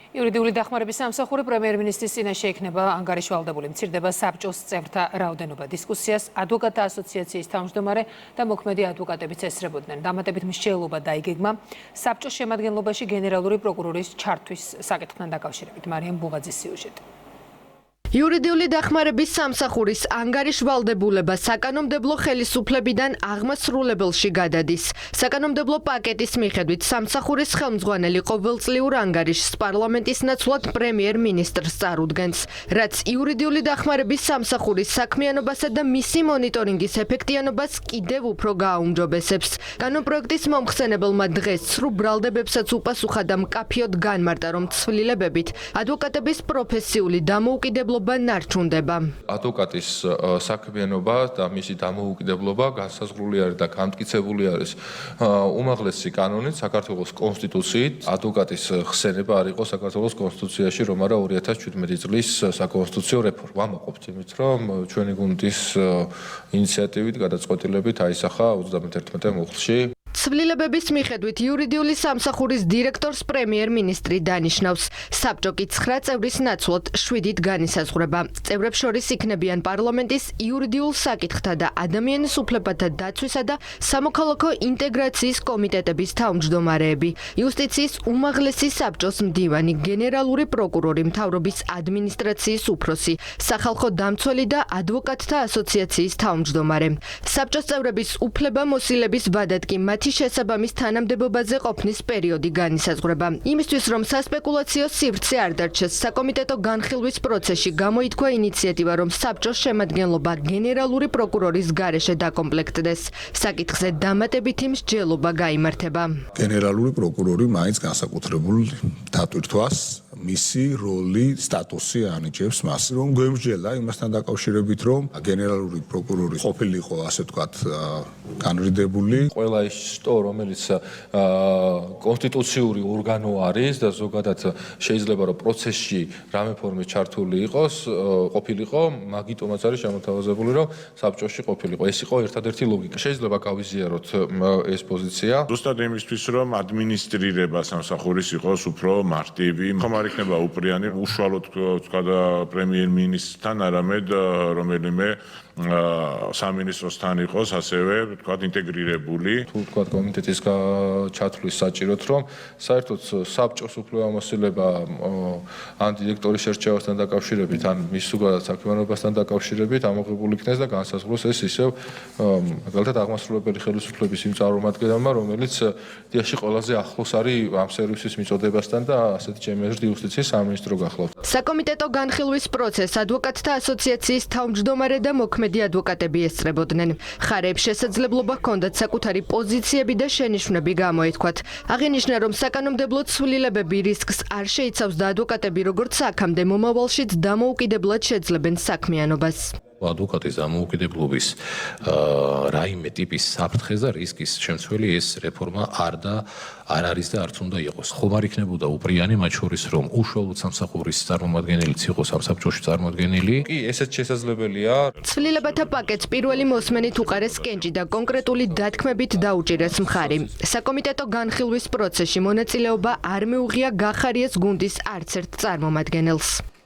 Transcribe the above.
იურიდიული დახმარების სამსახური პრემიერ-მინისტრის წინაშე იქნება ანგარიშვალდებული. მცირდება საბჭოს წევრთა რაოდენობა. დისკუსიას ადვოკატთა ასოციაციის თავმჯდომარე და მოქმედი ადვოკატებიც ესწრებოდნენ. დამატებით მსჯელობა დაიგეგმა საბჭოს შემადგენლობაში გენერალური პროკურორის ჩართვის საკითხთან დაკავშირებით. მარიამ ბუღაძის სიუჟეტი. იურიდიული დახმარების სამსახურის ანგარიშვალდებულება საკანონმდებლო ხელისუფლებიდან აღმასრულებელში გადადის. საკანონმდებლო პაკეტის მიხედვით სამსახურის ხელმძღვანელი ყოველწლიურ ანგარიშს პარლამენტის ნაცვლად პრემიერ-მინისტრს წარუდგენს, რაც იურიდიული დახმარების სამსახურის საქმიანობასა და მისი მონიტორინგის ეფექტიანობას კიდევ უფრო გააუმჯობესებს. კანონპროექტის მომხსენებელმა დღეს ცრუ ბრალდებებსაც უპასუხა და მკაფიოდ განმარტა, რომ ცვლილებებით ადვოკატების პროფესიული დამოუკიდებლობა ნარჩუნდება. ადვოკატის საქმიანობა და მისი დამოუკიდებლობა განსაზღვრული არის და განმტკიცებული არის უმაღლესი კანონით, საქართველოს კონსტიტუციით. ადვოკატის ხსენება არ იყო საქართველოს კონსტიტუციაში, რომ არა 2017 წლის საკონსტიტუციო რეფორმა. ვამაყობთ იმით, რომ ჩვენი გუნდის ინიციატივით გადაწყვეტილებით აისახა 31 მუხლში. ცვლილებების მიხედვით იურიდიული სამსახურის დირექტორს პრემიერ-მინისტრი დანიშნავს. საბჭო კი 9 წევრის ნაცვლად 7-ით განისაზღვრება. წევრებს შორის იქნებიან პარლამენტის იურიდიულ საკითხთა და ადამიანის უფლებათა დაცვისა და სამოქალაქო ინტეგრაციის კომიტეტების თავმჯდომარეები, იუსტიციის უმაღლესი საბჭოს მდივანი, გენერალური პროკურორი, მთავრობის ადმინისტრაციის უფროსი, სახალხო დამცველი და ადვოკატთა ასოციაციის თავმჯდომარე. საბჭოს წევრების უფლებამოსილების ვადად კი მათი შესაბამის თანამდებობაზე ყოფნის პერიოდი განისაზღვრება. იმისთვის, რომ სასპეკულაციო სივრცე არ დარჩეს, საკომიტეტო განხილვის პროცესში გამოითქვა ინიციატივა, რომ საბჭოს შემადგენლობა გენერალური პროკურორის გარეშე დაკომპლექტდეს. საკითხზე დამატებითი მსჯელობა გაიმართება. გენერალური პროკურორი მაინც განსაკუთრებულ დატვირთვას მისი როლი, სტატუსი ანიჭებს მას. რომ გვემსჯელა იმასთან დაკავშირებით, რომ გენერალური პროკურორი ყოფილიყო, ასე ვთქვათ, განრიდებული. ყველა ის შტო, რომელიც კონსტიტუციური ორგანო არის და ზოგადად შეიძლება რომ პროცესში რამე ფორმით ჩართული იყოს, ყოფილიყო, მაგიტომაც არის შემოთავაზებული, რომ საბჭოში ყოფილიყო. ეს იყო ერთადერთი ლოგიკა. შეიძლება გავიზიაროთ ეს პოზიცია. ზუსტად იმისთვის, რომ ადმინისტრირება სამსახურის იყოს უფრო მარტივი, ხომ არ იქნება უპრიანი უშუალოდ თქვა და პრემიერ-მინისტრთან, არამედ რომელიმე სამინისტროსთან იყოს ასევე თქვა ინტეგრირებული. თუ თქვა კომიტეტის ჩათვლის საჭიროთ, რომ საერთოდ საბჭოს უფლებამოსილება ან დირექტორის შერჩევასთან დაკავშირებით, ან მის ზოგადად საქმიანობასთან დაკავშირებით ამოღებული იქნეს და განსაზღვროს ეს ისევ მაგალითად აღმასრულებელი ხელისუფლების იმ წარმომადგენელმა, რომელიც დიაში ყველაზე ახლოს არის ამ სერვისის მიწოდებასთან და ასეთი ჩემი აზრით იუსტიციის სამინისტრო გახლავთ. საკომიტეტო განხილვის პროცესს ადვოკატთა ასოციაციის თავმჯდომარე და მოქმედი ადვოკატები ესწრებოდნენ. ხარებს შესაძლებლობა ჰქონდათ საკუთარი პოზიციები და შენიშვნები გამოეთქვათ. აღინიშნა, რომ საკანონმდებლო ცვლილებები რისკს არ შეიცავს და ადვოკატები როგორც აქამდე მომავალშიც დამოუკიდებლად შეძლებენ საქმიანობას. ადვოკატის დამოუკიდებლობის რაიმე ტიპის საფრთხეს და რისკის შემცველი ეს რეფორმა არ არის და არც უნდა იყოს. ხომ არ იქნებოდა უპრიანი მათ შორის, რომ უშუალოდ სამსახურის წარმომადგენელიც იყოს ამ საბჭოში წარმოდგენილი? კი, ესეც შესაძლებელია. ცვლილებათა პაკეტს პირველი მოსმენით უყარეს კენჭი და კონკრეტული დათქმებით დაუჭირეს მხარი. საკომიტეტო განხილვის პროცესში მონაწილეობა არ მეუღია გახარიეს გუნდის არც ერთ წარმომადგენელს.